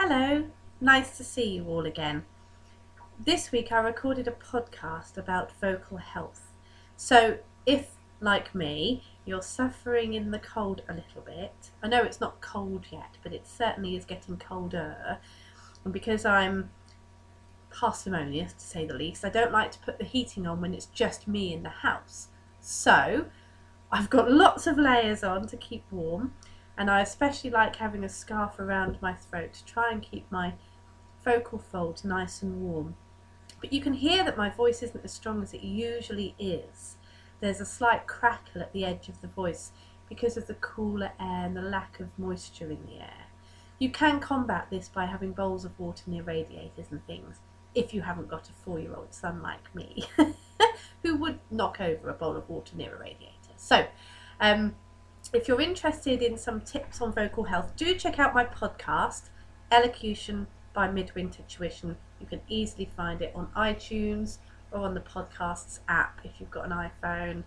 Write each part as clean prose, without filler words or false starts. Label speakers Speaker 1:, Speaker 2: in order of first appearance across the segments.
Speaker 1: Hello, nice to see you all again. This week I recorded a podcast about vocal health. So if, like me, you're suffering in the cold a little bit, I know it's not cold yet, but it certainly is getting colder. And because I'm parsimonious, to say the least, I don't like to put the heating on when it's just me in the house. So I've got lots of layers on to keep warm, and I especially like having a scarf around my throat to try and keep my vocal folds nice and warm. But you can hear that my voice isn't as strong as it usually is. There's a slight crackle at the edge of the voice because of the cooler air and the lack of moisture in the air. You can combat this by having bowls of water near radiators and things, if you haven't got a 4-year-old son like me, who would knock over a bowl of water near a radiator. So, if you're interested in some tips on vocal health, do check out my podcast, Elocution by Midwinter Tuition. You can easily find it on iTunes or on the podcasts app if you've got an iPhone,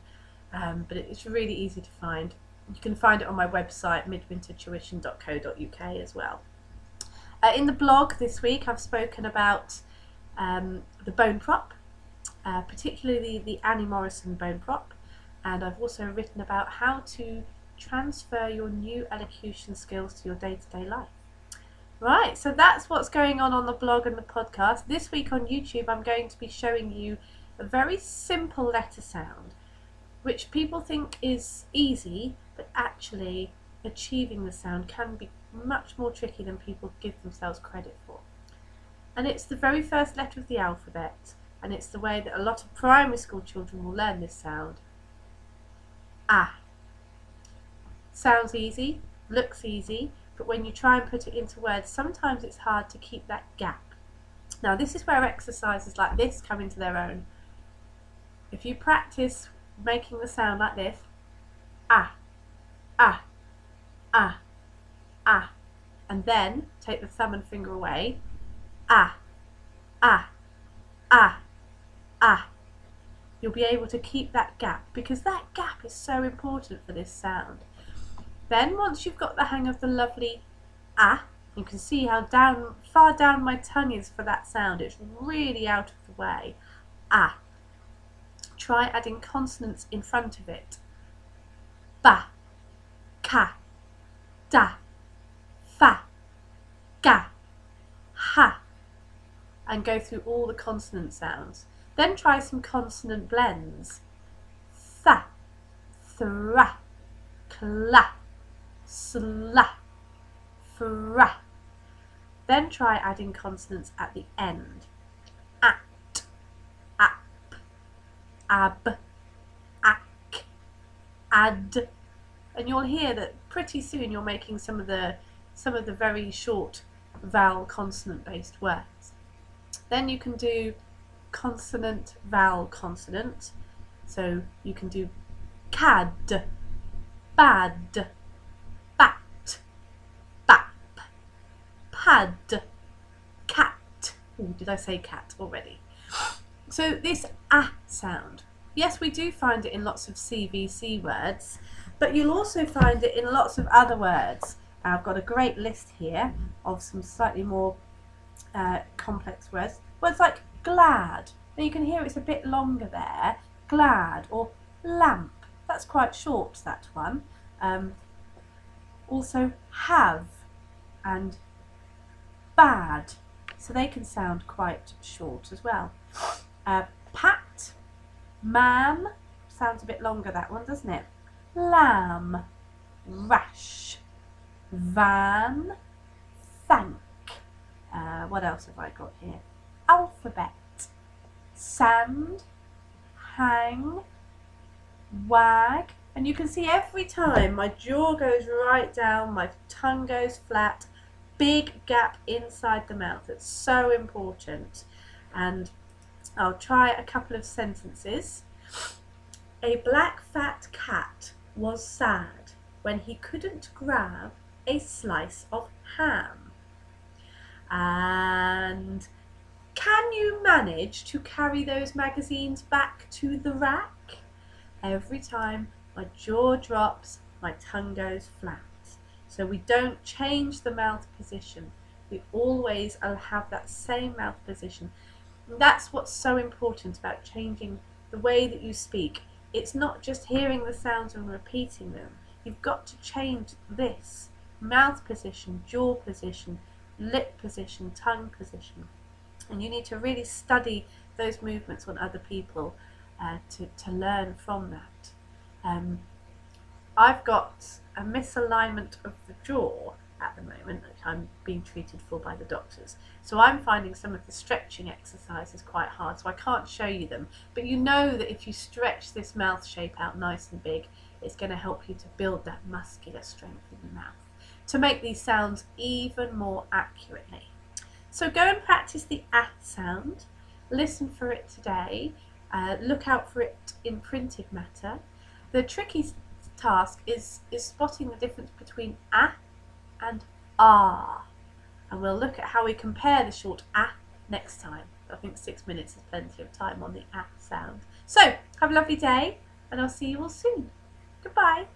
Speaker 1: but it's really easy to find. You can find it on my website, midwintertuition.co.uk as well. In the blog this week I've spoken about the bone prop, particularly the Annie Morrison bone prop, and I've also written about how to transfer your new elocution skills to your day-to-day life. Right, so that's what's going on the blog and the podcast. This week on YouTube I'm going to be showing you a very simple letter sound, which people think is easy, but actually achieving the sound can be much more tricky than people give themselves credit for. And it's the very first letter of the alphabet, and it's the way that a lot of primary school children will learn this sound. Ah. Sounds easy, looks easy, but when you try and put it into words, sometimes it's hard to keep that gap. Now, this is where exercises like this come into their own. If you practice making the sound like this, ah, ah, ah, ah, and then take the thumb and finger away, ah, ah, ah, ah, you'll be able to keep that gap, because that gap is so important for this sound. Then once you've got the hang of the lovely ah, you can see how far down my tongue is for that sound. It's really out of the way. Ah. Try adding consonants in front of it. Ba, ka, da, fa, ga, ha. And go through all the consonant sounds. Then try some consonant blends. Tha, thra, cla, sla, fra. Then try adding consonants at the end. At, ap, ab, ak, ad. And you'll hear that pretty soon you're making some of the very short vowel consonant based words. Then you can do consonant vowel consonant. So you can do cad, bad, bat, bap, pad, cat. Oh, did I say cat already? So this ah sound, yes, we do find it in lots of CVC words, but you'll also find it in lots of other words. I've got a great list here of some slightly more complex words. Words like glad. Now you can hear it's a bit longer there. Glad, or lamp. That's quite short, that one. Also have and bad. So they can sound quite short as well. Pat, man. Sounds a bit longer, that one, doesn't it? Lamb, rash, van, thank. What else have I got here? Alphabet, sand, hang, wag. And you can see every time my jaw goes right down, my tongue goes flat, big gap inside the mouth. It's so important. And I'll try a couple of sentences. A black fat cat was sad when he couldn't grab a slice of ham. And can you manage to carry those magazines back to the rack? Every time my jaw drops, my tongue goes flat. So we don't change the mouth position. We always have that same mouth position. And that's what's so important about changing the way that you speak. It's not just hearing the sounds and repeating them. You've got to change this mouth position, jaw position, lip position, tongue position. And you need to really study those movements on other people to learn from that. I've got a misalignment of the jaw at the moment that I'm being treated for by the doctors. So I'm finding some of the stretching exercises quite hard, so I can't show you them. But you know that if you stretch this mouth shape out nice and big, it's going to help you to build that muscular strength in the mouth to make these sounds even more accurately. So go and practice the ah sound, listen for it today, look out for it in printed matter. The tricky task is spotting the difference between ah and ah, and we'll look at how we compare the short ah next time. I think 6 minutes is plenty of time on the ah sound. So have a lovely day, and I'll see you all soon. Goodbye.